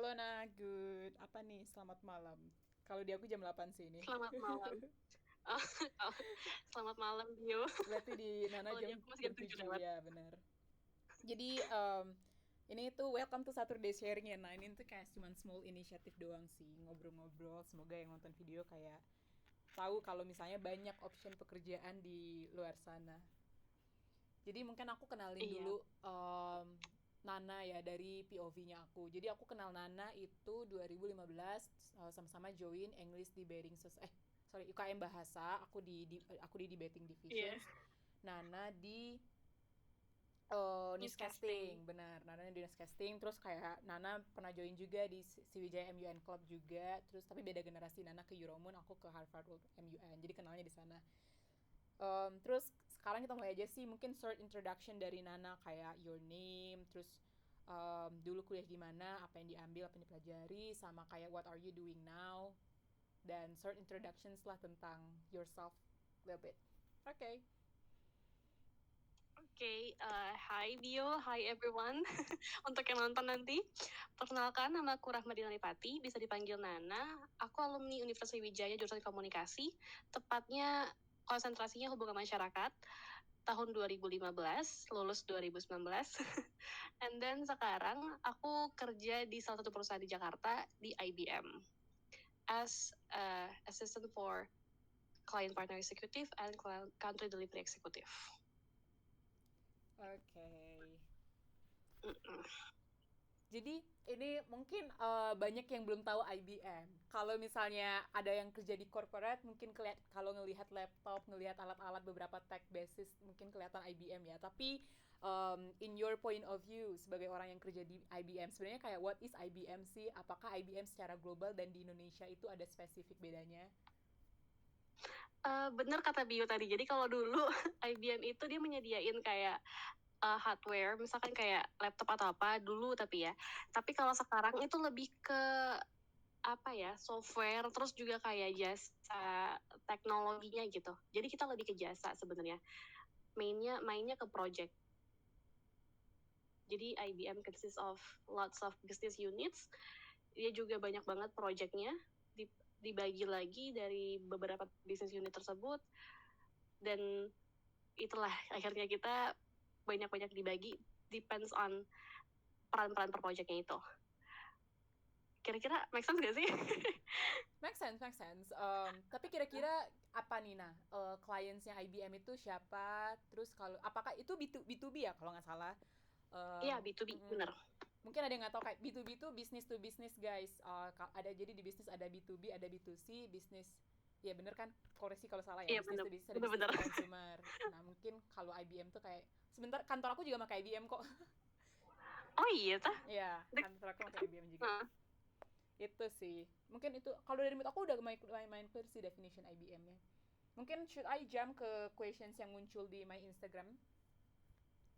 Halo Nah, good. Apa nih? Selamat malam. Kalau di aku jam 8 sih ini. Selamat malam. Oh, oh, selamat malam, Bio. Berarti di Nana Kalau di jam aku masih jam jam 7 7 lewat. ya, benar. Jadi ini tuh welcome to Saturday sharing ya. Nah, ini tuh kayak cuman small initiative doang sih, ngobrol-ngobrol. Semoga yang nonton video kayak tahu kalau misalnya banyak option pekerjaan di luar sana. Jadi mungkin aku kenalin Iya. dulu Nana ya dari POV-nya aku. Jadi aku kenal Nana itu 2015 sama-sama join English Debating sorry UKM Bahasa. Aku di Debating Iya. Divisions. Nana di Newscasting. newscasting, benar. Nana di newscasting, terus kayak Nana pernah join juga di Sriwijaya MUN Club juga, terus tapi beda generasi. Nana ke Euromoon, aku ke Harvard World MUN, jadi kenalnya di sana. Terus sekarang kita mulai aja sih mungkin short introduction dari Nana kayak your name, terus dulu kuliah gimana, apa yang diambil, apa yang dipelajari, sama kayak what are you doing now, dan short introductions lah tentang yourself a little bit. Oke. Okay. Oke, hi Bio, hi everyone. Untuk yang nonton nanti, perkenalkan nama aku Rahmadina Nipati, bisa dipanggil Nana. Aku alumni Universitas Sriwijaya jurusan Komunikasi, tepatnya konsentrasinya hubungan masyarakat. Tahun 2015, lulus 2019. And then sekarang aku kerja di salah satu perusahaan di Jakarta, di IBM. As assistant for client partner executive and country delivery executive. Oke. Okay. Jadi ini mungkin banyak yang belum tahu IBM. Kalau misalnya ada yang kerja di corporate, mungkin kalau ngelihat laptop, ngelihat alat-alat beberapa tech basis, mungkin kelihatan IBM ya. Tapi in your point of view sebagai orang yang kerja di IBM, sebenarnya kayak what is IBM sih? Apakah IBM secara global dan di Indonesia itu ada spesifik bedanya? Bener kata Bio tadi. Jadi kalau dulu IBM itu dia menyediain kayak hardware, misalkan kayak laptop atau apa dulu tapi ya. Tapi kalau sekarang itu lebih ke apa ya, software, terus juga kayak jasa teknologinya gitu. Jadi kita lebih ke jasa sebenarnya. Mainnya ke project. Jadi IBM consists of lots of business units. Dia juga banyak banget projectnya. Dibagi lagi dari beberapa business unit tersebut. Dan itulah akhirnya kita banyak-banyak dibagi. Depends on peran-peran per projectnya itu. Kira-kira make sense gak sih? Make sense, make sense. Tapi kira-kira apa nih nah clients-nya IBM itu siapa? Terus kalau apakah itu B2B ya kalau nggak salah? Iya, B2B, Mm-mm. bener. Mungkin ada yang nggak tahu kayak B2B itu business to business guys. Ada jadi di bisnis ada B2B, ada B2C, bisnis ya bener kan? Koreksi kalau salah ya. Iya, Bisnis bener. to bisnis ada bisnis Bener-bener. to consumer. Nah mungkin kalau IBM tuh kayak sebentar kantor aku juga pakai IBM kok. Oh iya, tah? Ya kantor aku pakai IBM juga. Nah, Itu sih mungkin itu kalau dari menurut aku udah main clear sih definition IBM-nya. Mungkin should I jump ke questions yang muncul di my Instagram?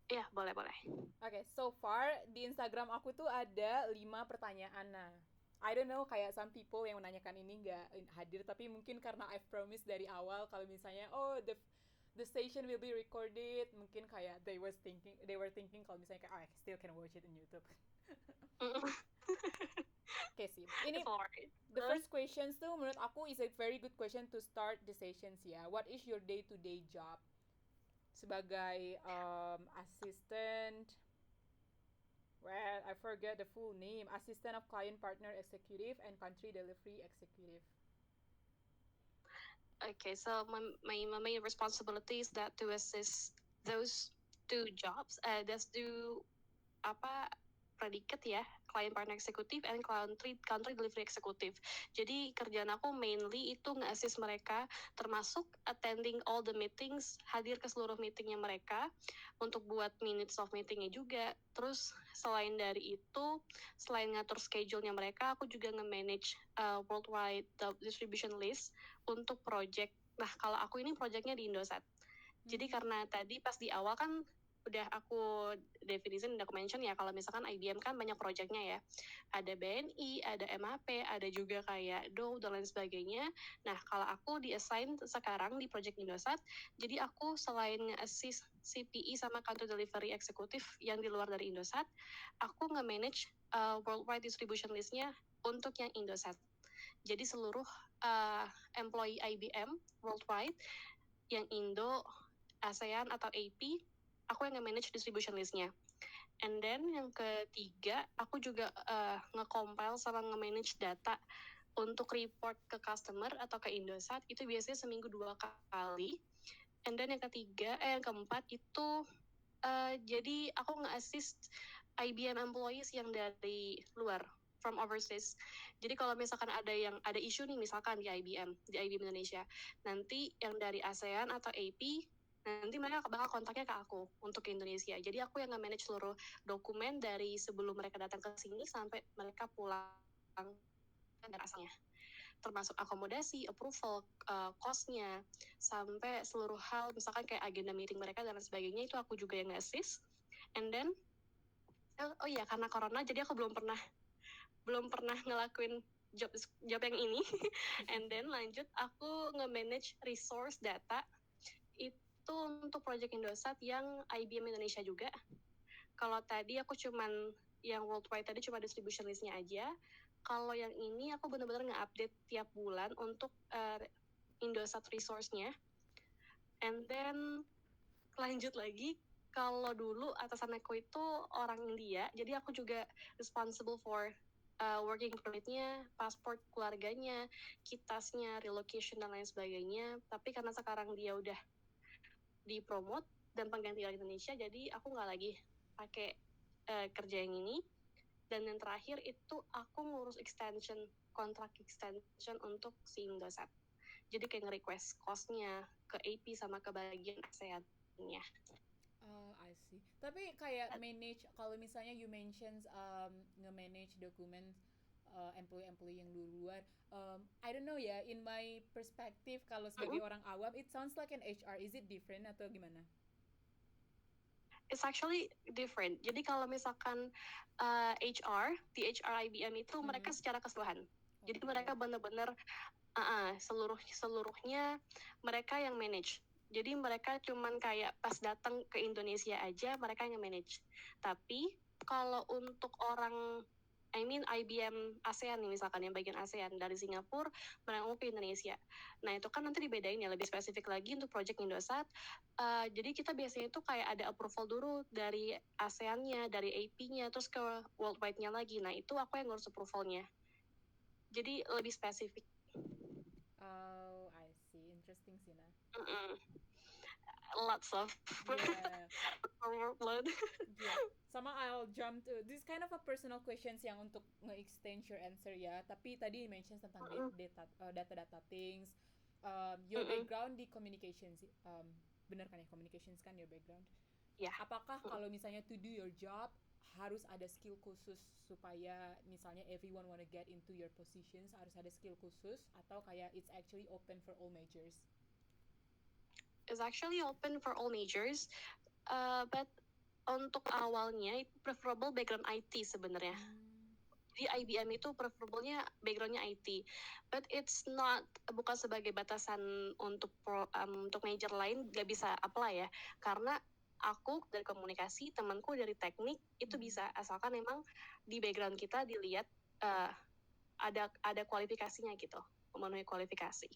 iya, boleh-boleh. Oke, so far di Instagram aku tuh ada 5 pertanyaan. Nah, I don't know kayak some people yang menanyakan ini nggak hadir, tapi mungkin karena I've promised dari awal kalau misalnya oh the station will be recorded, mungkin kayak they were thinking kalau misalnya kayak oh, I still can watch it in YouTube. Oke sih, It's ini alright. the first questions tuh menurut aku is a very good question to start the sessions ya. What is your day to day job sebagai assistant? Well, I forget the full name. Assistant of Client Partner Executive and Country Delivery Executive. Okay, so my main responsibility is that to assist those two jobs, that's do apa predicate ya, client partner executive and country delivery executive. Jadi kerjaan aku mainly itu nge-assist mereka, termasuk attending all the meetings, hadir ke seluruh meetingnya mereka, untuk buat minutes of meetingnya juga. Terus selain dari itu, selain ngatur schedule-nya mereka, aku juga nge-manage worldwide distribution list untuk project. Nah, kalau aku ini projectnya di Indosat. Jadi karena tadi pas di awal kan udah aku definisin, udah aku mention ya kalau misalkan IBM kan banyak projectnya ya. Ada BNI, ada MHP, ada juga kayak Dow dan lain sebagainya. Nah, kalau aku di-assign sekarang di project Indosat, jadi aku selain nge-assist CPE sama Country Delivery Executive yang di luar dari Indosat, aku nge-manage worldwide distribution list-nya untuk yang Indosat. Jadi seluruh employee IBM worldwide, yang Indo, ASEAN atau AP, aku yang nge-manage distribution list-nya. And then yang ketiga, aku juga nge-compile sama nge-manage data untuk report ke customer atau ke Indosat, itu biasanya seminggu 2 kali. And then yang keempat itu jadi aku nge-assist IBM employees yang dari luar, from overseas. Jadi kalau misalkan ada isu nih misalkan di IBM Indonesia, nanti yang dari ASEAN atau AP, nanti mereka bakal kontaknya ke aku untuk ke Indonesia. Jadi aku yang nge-manage seluruh dokumen dari sebelum mereka datang ke sini sampai mereka pulang dari asalnya. Termasuk akomodasi, approval, cost-nya, sampai seluruh hal, misalkan kayak agenda meeting mereka dan lain sebagainya, itu aku juga yang nge-assist. And then, oh iya, karena corona, jadi aku belum pernah ngelakuin job yang ini. And then lanjut, aku nge-manage resource data, itu untuk project Indosat yang IBM Indonesia juga. Kalau tadi aku yang worldwide tadi cuma distribution list-nya aja. Kalau yang ini aku benar-benar nge-update tiap bulan untuk Indosat resource-nya. And then lanjut lagi, kalau dulu atasan aku itu orang India, jadi aku juga responsible for working permit-nya, pasport keluarganya, kitasnya, relocation dan lain sebagainya. Tapi karena sekarang dia udah dipromote dan pengganti orang Indonesia, jadi aku nggak lagi pakai kerja yang ini. Dan yang terakhir itu aku ngurus kontrak extension untuk si Indosat. Jadi kayak nge-request cost-nya ke AP sama ke bagian ASEAN-nya. I see. Tapi kayak manage, kalau misalnya you mentions nge-manage dokumen employee-employee yang luar, I don't know ya, in my perspective kalau sebagai orang awam, it sounds like an HR. Is it different atau gimana? It's actually different. Jadi kalau misalkan HR, di HR IBM itu mereka secara keseluruhan. Jadi mereka benar-benar seluruhnya mereka yang manage. Jadi mereka cuman kayak pas datang ke Indonesia aja mereka yang manage. Tapi kalau untuk orang IBM ASEAN nih misalkan yang bagian ASEAN dari Singapura mereka ke Indonesia. Nah itu kan nanti dibedain ya lebih spesifik lagi untuk project Indosat. Jadi kita biasanya itu kayak ada approval dulu dari ASEAN-nya, dari AP-nya, terus ke worldwide-nya lagi. Nah itu aku yang ngurus approval-nya. Jadi lebih spesifik. Oh, I see. Interesting sih, Nah. Lots of workload. Yeah. Sama I'll jump to this kind of a personal questions yang untuk nge-extend your answer ya. Tapi tadi you mention tentang data things. Your background di communications, benar kan ya, communications kan your background? Yeah. Apakah kalau misalnya to do your job harus ada skill khusus supaya misalnya everyone wanna get into your positions, harus ada skill khusus, atau kayak it's actually open for all majors? It's actually open for all majors, but untuk awalnya itu preferable background IT sebenarnya. Jadi IBM itu preferable-nya background-nya IT, but it's not, bukan sebagai batasan untuk major lain gak bisa apply ya, karena aku dari komunikasi, temanku dari teknik itu bisa, asalkan memang di background kita dilihat ada kualifikasinya gitu, memenuhi kualifikasi.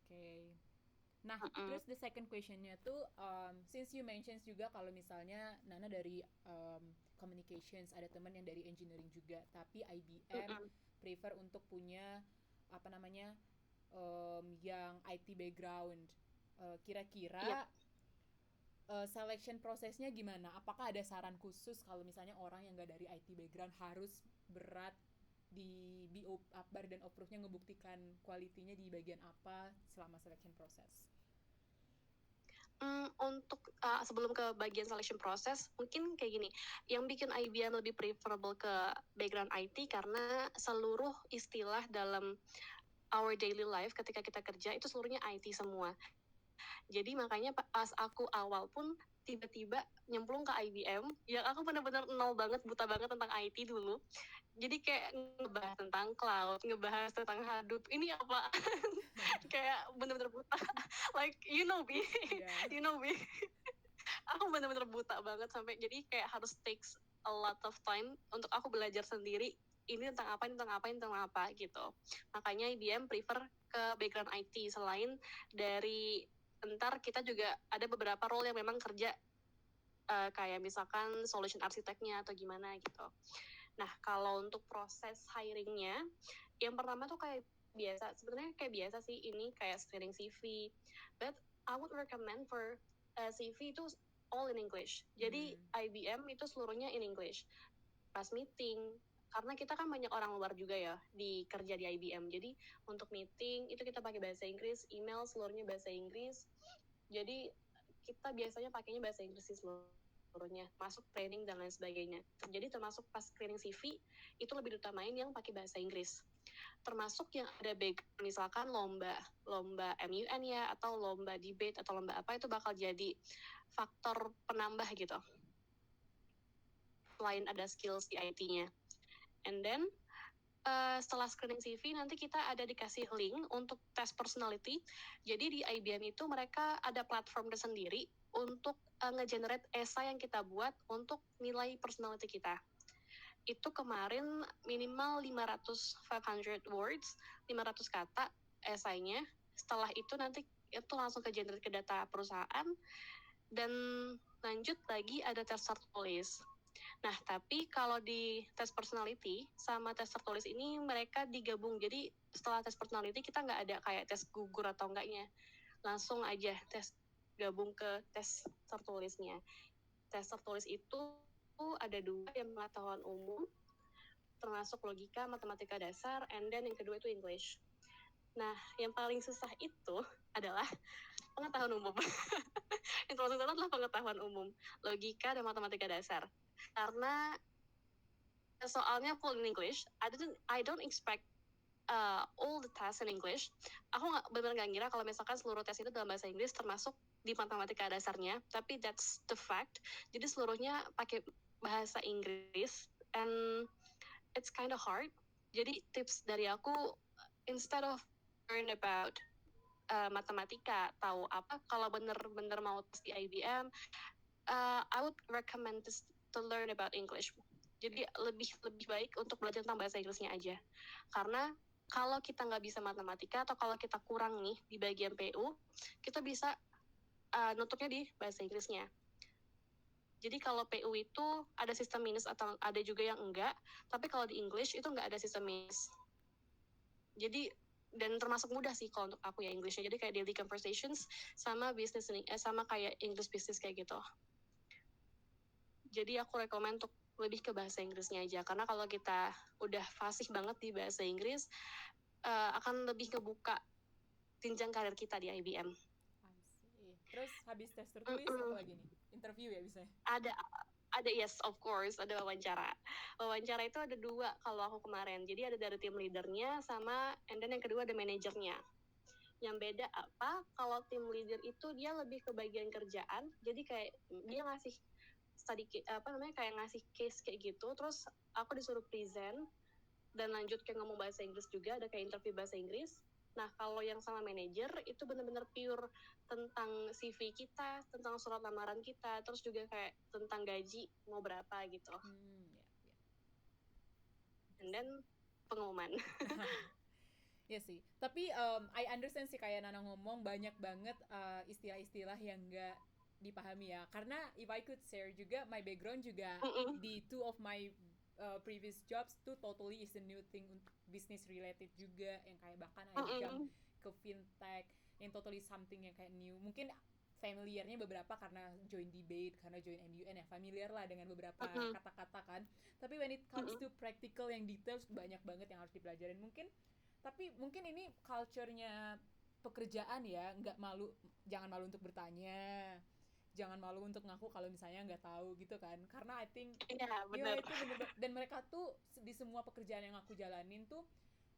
Okay. Nah, terus the second questionnya tuh, since you mentions juga kalau misalnya Nana dari communications, ada teman yang dari engineering juga, tapi IBM prefer untuk punya yang IT background. Kira-kira selection prosesnya gimana? Apakah ada saran khusus kalau misalnya orang yang gak dari IT background harus berat di BO Akbar dan approve-nya ngebuktikan kualitinya di bagian apa selama selection process? Untuk sebelum ke bagian selection process, mungkin kayak gini, yang bikin IBM lebih preferable ke background IT karena seluruh istilah dalam our daily life ketika kita kerja itu seluruhnya IT semua. Jadi makanya pas aku awal pun tiba-tiba nyemplung ke IBM yang aku benar-benar nol banget, buta banget tentang IT dulu. Jadi kayak ngebahas tentang cloud, ngebahas tentang Hadoop, ini apa? Kayak bener-bener buta. Like, you know me, Iya. you know me. Aku bener-bener buta banget sampai jadi kayak harus takes a lot of time untuk aku belajar sendiri. Ini tentang apa, ini tentang apa, ini tentang apa gitu. Makanya IBM prefer ke background IT selain dari ntar kita juga ada beberapa role yang memang kerja kayak misalkan solution arsiteknya atau gimana gitu. Nah, kalau untuk proses hiringnya, yang pertama tuh kayak biasa, sebenarnya kayak biasa sih ini kayak screening CV. But I would recommend for CV itu all in English. Jadi IBM itu seluruhnya in English. Pas meeting, karena kita kan banyak orang luar juga ya di kerja di IBM. Jadi untuk meeting itu kita pakai bahasa Inggris, email seluruhnya bahasa Inggris. Jadi kita biasanya pakainya bahasa Inggris sih seluruhnya, masuk training dan lain sebagainya. Jadi termasuk pas screening CV itu lebih diutamain yang pakai bahasa Inggris. Termasuk yang ada background misalkan lomba MUN ya, atau lomba debate atau lomba apa, itu bakal jadi faktor penambah gitu. Selain ada skills di IT-nya. And then setelah screening CV nanti kita ada dikasih link untuk tes personality. Jadi di IBM itu mereka ada platform tersendiri untuk nge-generate essay yang kita buat untuk nilai personality kita. Itu kemarin minimal 500 words, 500 kata essay-nya. Setelah itu nanti itu langsung ke-generate ke data perusahaan, dan lanjut lagi ada tes tertulis. Nah, tapi kalau di tes personality sama tes tertulis ini mereka digabung. Jadi setelah tes personality kita nggak ada kayak tes gugur atau enggaknya. Langsung aja tes gabung ke tes tertulisnya. Tes tertulis itu ada 2, yang pengetahuan umum, termasuk logika, matematika dasar, and then yang kedua itu English. Nah, yang paling susah itu adalah pengetahuan umum. Yang paling susah adalah pengetahuan umum, logika dan matematika dasar. Karena soalnya full in English, I don't expect all the tests in English. Aku benar nggak ngira kalau misalkan seluruh tes itu dalam bahasa Inggris, termasuk di matematika dasarnya. Tapi that's the fact. Jadi seluruhnya pakai bahasa Inggris, and it's kind of hard. Jadi tips dari aku, instead of learn about matematika, tahu apa, kalau bener-bener mau tes di IBM, I would recommend to learn about English. Jadi lebih baik untuk belajar tentang bahasa Inggrisnya aja. Karena kalau kita nggak bisa matematika atau kalau kita kurang nih di bagian PU, kita bisa nutupnya di bahasa Inggrisnya. Jadi kalau PU itu ada sistem minus atau ada juga yang enggak, tapi kalau di English itu nggak ada sistem minus. Jadi dan termasuk mudah sih kalau untuk aku ya Englishnya. Jadi kayak daily conversations sama business sama kayak English business kayak gitu. Jadi aku rekomen untuk lebih ke bahasa Inggrisnya aja, karena kalau kita udah fasih banget di bahasa Inggris, akan lebih kebuka jenjang karir kita di IBM. Terus habis tes tertulis apa lagi nih? Interview ya biasanya? Ada, yes, of course, ada wawancara. Wawancara itu ada 2 kalau aku kemarin. Jadi ada dari tim leadernya sama, and then yang kedua ada manajernya. Yang beda apa? Kalau tim leader itu dia lebih ke bagian kerjaan. Jadi kayak dia ngasih kayak ngasih case kayak gitu. Terus aku disuruh present dan lanjut kayak ngomong bahasa Inggris juga, ada kayak interview bahasa Inggris. Nah, kalau yang sama manajer itu benar-benar pure tentang CV kita, tentang surat lamaran kita, terus juga kayak tentang gaji mau berapa gitu. And then pengumuman. Ya sih, tapi I understand sih kayak Nana ngomong banyak banget istilah-istilah yang nggak dipahami ya. Karena if I could share juga, my background juga di 2 of my previous jobs tuh totally is a new thing, business related juga, yang kayak bahkan I jump ke fintech, yang totally something yang kayak new. Mungkin familiarnya beberapa karena join debate, karena join MUN ya, familiar lah dengan beberapa kata-kata kan. Tapi when it comes to practical yang details, banyak banget yang harus dipelajarin. Tapi mungkin ini culture-nya pekerjaan ya, jangan malu untuk bertanya, jangan malu untuk ngaku kalau misalnya nggak tahu gitu kan. Karena I think bener. itu bener, dan mereka tuh di semua pekerjaan yang aku jalanin tuh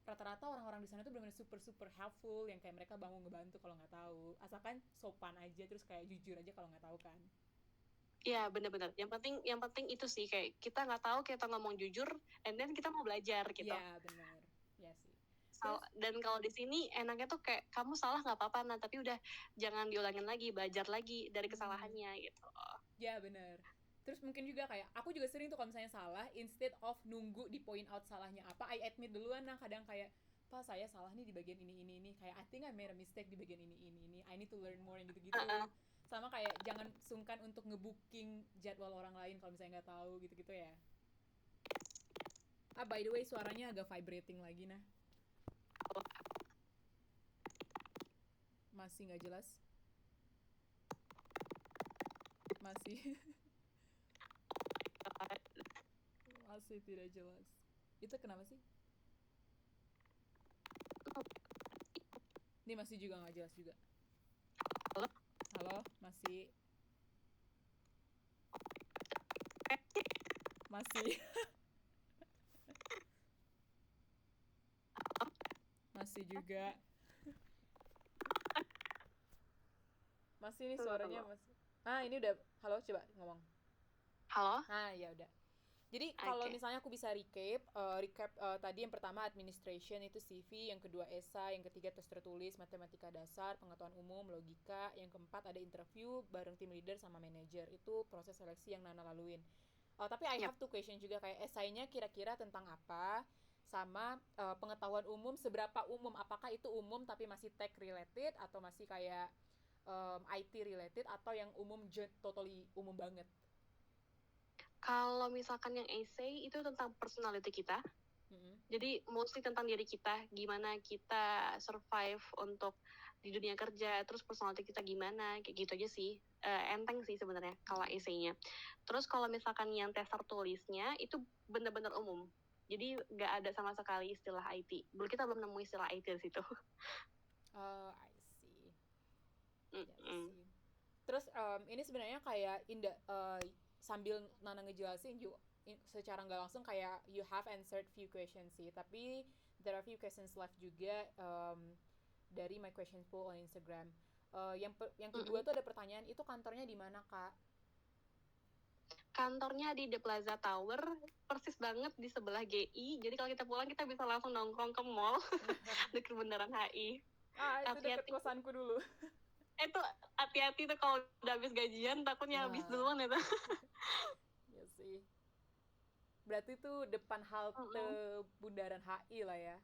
rata-rata orang-orang di sana tuh benar-benar super helpful, yang kayak mereka bangun ngebantu kalau nggak tahu, asalkan sopan aja, terus kayak jujur aja kalau nggak tahu kan. Ya benar-benar. Yang penting itu sih, kayak kita nggak tahu, kita ngomong jujur, and then kita mau belajar gitu. Iya benar, ya sih. Terus Dan kalau di sini enaknya tuh kayak kamu salah nggak apa-apa, nah tapi udah jangan diulangin lagi, belajar lagi dari kesalahannya gitu. ya benar. Terus mungkin juga kayak aku juga sering tuh kalau misalnya salah, instead of nunggu di point out salahnya apa, I admit duluan. Nah kadang kayak, Pak saya salah nih di bagian ini, kayak I think I made a mistake di bagian ini, I need to learn more, yang gitu-gitu. Uh-uh. Sama kayak jangan sungkan untuk ngebooking jadwal orang lain kalau misalnya nggak tahu, gitu-gitu ya. By the way suaranya agak vibrating lagi. Nah masih nggak jelas, masih masih tidak jelas. Itu kenapa sih? Ini masih juga nggak jelas juga. Halo? Halo, masih masih juga masih nih suaranya masih. Ini udah. Halo, coba ngomong. Halo? Ya udah. Jadi kalau misalnya aku bisa recap tadi yang pertama administration itu CV, yang kedua esai, yang ketiga tes tertulis, matematika dasar, pengetahuan umum, logika, yang keempat ada interview bareng tim leader sama manajer. Itu proses seleksi yang Nana laluin. Tapi I have two question juga, kayak esainya kira-kira tentang apa, sama pengetahuan umum seberapa umum, apakah itu umum tapi masih tech related atau masih kayak IT related, atau yang umum totally umum banget. Kalau misalkan yang essay itu tentang personality kita, jadi mostly tentang diri kita, gimana kita survive untuk di dunia kerja, terus personality kita gimana, kayak gitu aja sih. Enteng sih sebenarnya kalau essay-nya. Terus kalau misalkan yang tes tertulisnya itu benar-benar umum, jadi nggak ada sama sekali istilah IT. Kita belum nemu istilah IT di situ. I see. Terus ini sebenarnya kayak sambil Nana ngejelasin secara nggak langsung kayak you have answered few questions sih, tapi there are few questions left juga dari my question poll on Instagram. Yang kedua tuh ada pertanyaan, itu kantornya di mana, Kak? Kantornya di The Plaza Tower, persis banget di sebelah GI. Jadi kalau kita pulang kita bisa langsung nongkrong ke mall dekat Bundaran HI. Itu dekat kosanku dulu. Itu hati-hati tuh kalau udah habis gajian, takutnya habis duluan itu. Ya sih. Berarti tuh depan halte Bundaran HI lah ya.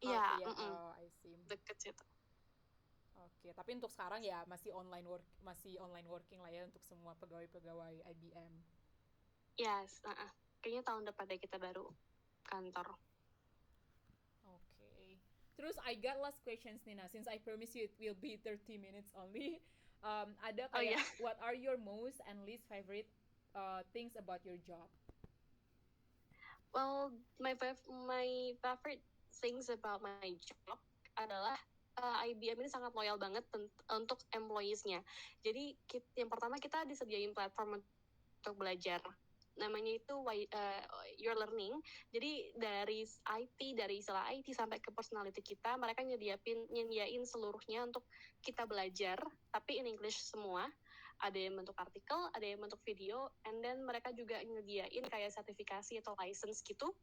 Iya, I see. deket situ. Oke, tapi untuk sekarang ya masih online working lah ya untuk semua pegawai-pegawai IBM. Yes, kayaknya tahun depan deh kita baru kantor. Okay. Terus I got last questions, Nina, since I promise you it will be 30 minutes only. Ada kayak what are your most and least favorite things about your job? Well, my favorite things about my job adalah IBM ini sangat loyal banget untuk employees-nya. Jadi yang pertama kita disediain platform untuk belajar. Namanya itu Your Learning. Jadi dari istilah IT sampai ke personality kita, mereka nyediain seluruhnya untuk kita belajar, tapi in English semua. Ada yang bentuk artikel, ada yang bentuk video, and then mereka juga nyediain kayak sertifikasi atau license gitu,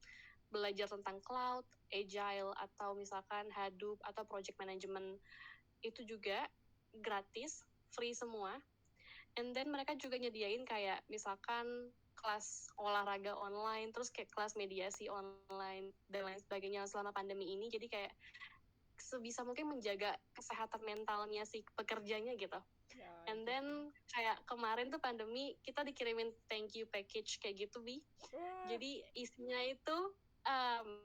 belajar tentang cloud, agile, atau misalkan Hadoop, atau project management. Itu juga gratis, free semua. And then mereka juga nyediain kayak misalkan kelas olahraga online, terus kayak kelas mediasi online, dan lain sebagainya selama pandemi ini. Jadi kayak sebisa mungkin menjaga kesehatan mentalnya si pekerjanya gitu. And then kayak kemarin tuh pandemi, kita dikirimin thank you package kayak gitu, Bi. Jadi isinya itu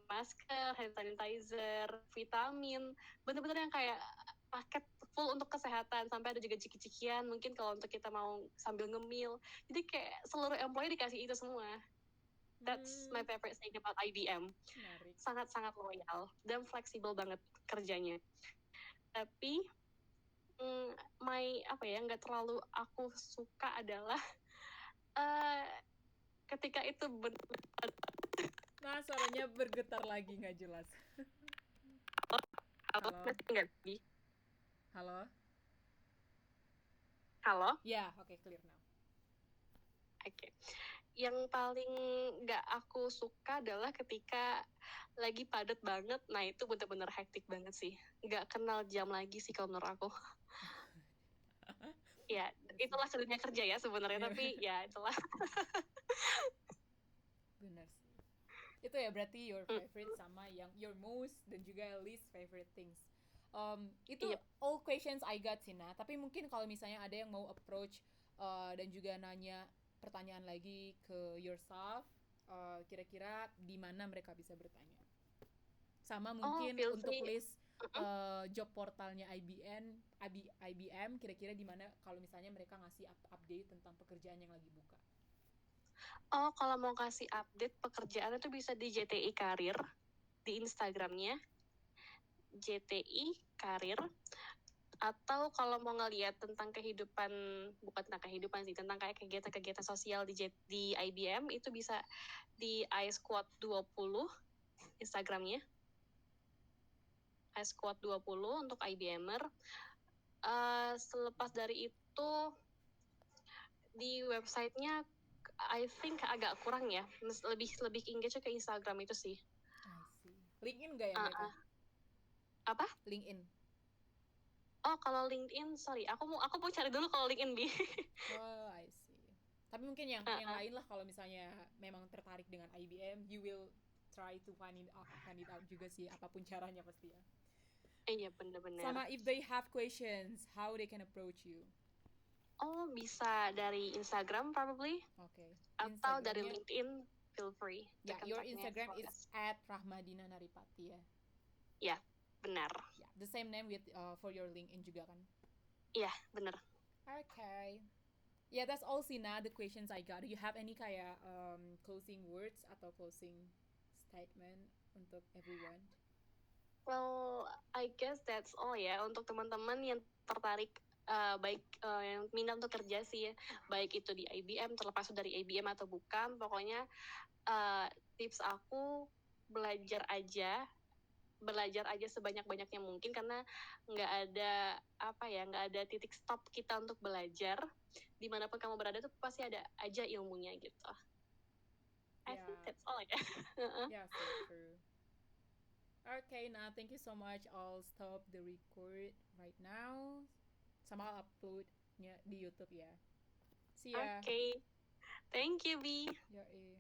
masker, hand sanitizer, vitamin, bener-bener yang kayak paket full untuk kesehatan, sampai ada juga ciki-cikian mungkin kalau untuk kita mau sambil ngemil. Jadi kayak seluruh employee dikasih itu semua. That's my favorite thing about IBM. Sangat-sangat loyal dan fleksibel banget kerjanya. Tapi nggak terlalu aku suka adalah ketika itu suaranya bergetar lagi, nggak jelas. Halo? Halo? Halo? Yeah, okay, clear now. Oke. Yang paling nggak aku suka adalah ketika lagi padat banget, nah itu bener-bener hektik banget sih. Nggak kenal jam lagi sih kalau menurut aku. Ya, Iya sih. itulah dunia kerja ya sebenarnya, Iya, tapi ya itulah. benar sih. Itu ya berarti your Mm, favorite sama yang your most dan juga least favorite things. Itu Iya. all questions I got sih, nah. Tapi mungkin kalau misalnya ada yang mau approach dan juga nanya pertanyaan lagi ke your staff, kira-kira di mana mereka bisa bertanya. Sama Oh, mungkin feel untuk free. list Mm-mm. job portalnya IBM, kira-kira di mana kalau misalnya mereka ngasih update tentang pekerjaan yang lagi buka. Oh, kalau mau kasih update pekerjaan itu bisa di JTI Karir, di Instagramnya JTI Karir. Atau kalau mau ngeliat tentang kehidupan, bukan tentang kehidupan sih, tentang kayak kegiatan-kegiatan sosial di IBM, itu bisa di iSquad20 Instagramnya. iSquad20 untuk IBMer. Selepas dari itu, di websitenya I think agak kurang ya, lebih engage ke Instagram itu sih. I see. LinkedIn nggak ya Uh, mereka? apa? LinkedIn. Oh, kalau LinkedIn, sorry, aku mau cari dulu kalau LinkedIn bi. Oh, I see. Tapi mungkin yang uh, lain lah kalau misalnya memang tertarik dengan IBM, you will try to find it out juga sih apapun caranya pasti ya. Iya bener-bener. Sama if they have questions, how they can approach you. Oh, bisa dari Instagram probably, Oke. Okay. atau dari Instagramnya, LinkedIn, feel free to ya, your contact me as Instagram well is as. @rahmadina naripati ya. Ya, benar. Ya, the same name with for your LinkedIn juga kan. Iya, benar. Okay. Yeah, that's all Sina, the questions I got. Do you have any kayak closing words atau closing statement untuk everyone? Well, I guess that's all ya untuk teman-teman yang tertarik baik yang minat untuk kerja sih ya, baik itu di IBM, terlepas dari IBM atau bukan, pokoknya tips aku belajar aja sebanyak-banyaknya mungkin, karena nggak ada titik stop kita untuk belajar. Dimanapun kamu berada tuh pasti ada aja ilmunya gitu. I think Yeah, that's all ya. yeah, so true. Okay, nah, thank you so much. I'll stop the record right now. Sama I'll uploadnya di YouTube ya. See ya. Okay, thank you B. Yoi.